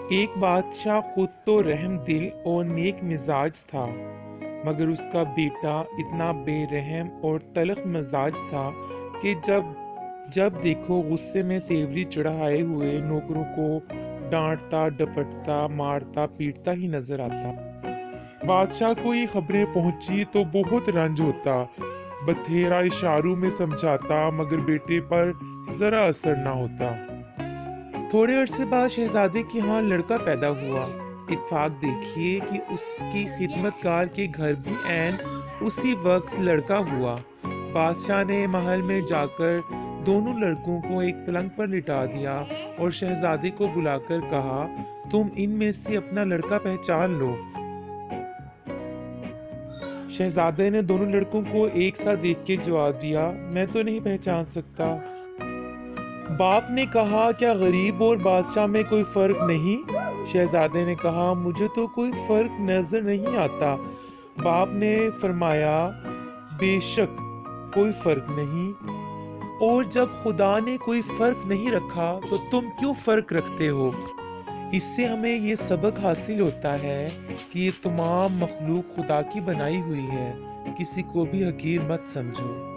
ایک بادشاہ خود تو رحم دل اور نیک مزاج تھا، مگر اس کا بیٹا اتنا بے رحم اور تلخ مزاج تھا کہ جب جب دیکھو غصے میں تیوری چڑھائے ہوئے نوکروں کو ڈانٹتا ڈپٹتا مارتا پیٹتا ہی نظر آتا۔ بادشاہ کو یہ خبریں پہنچی تو بہت رنج ہوتا، بتھیرا اشاروں میں سمجھاتا، مگر بیٹے پر ذرا اثر نہ ہوتا۔ تھوڑے عرصے بعد شہزادے کے ہاں لڑکا پیدا ہوا۔ اتفاق دیکھیے کہ اس کی خدمت گار کے گھر بھی عین اسی وقت لڑکا ہوا۔ بادشاہ نے محل میں جا کر دونوں لڑکوں کو ایک پلنگ پر لٹا دیا اور شہزادے کو بلا کر کہا، تم ان میں سے اپنا لڑکا پہچان لو۔ شہزادے نے دونوں لڑکوں کو ایک ساتھ دیکھ کے جواب دیا، میں تو نہیں پہچان سکتا۔ باپ نے کہا، کیا غریب اور بادشاہ میں کوئی فرق نہیں؟ شہزادے نے کہا، مجھے تو کوئی فرق نظر نہیں آتا۔ باپ نے فرمایا، بے شک کوئی فرق نہیں، اور جب خدا نے کوئی فرق نہیں رکھا تو تم کیوں فرق رکھتے ہو؟ اس سے ہمیں یہ سبق حاصل ہوتا ہے کہ یہ تمام مخلوق خدا کی بنائی ہوئی ہے، کسی کو بھی حقیر مت سمجھو۔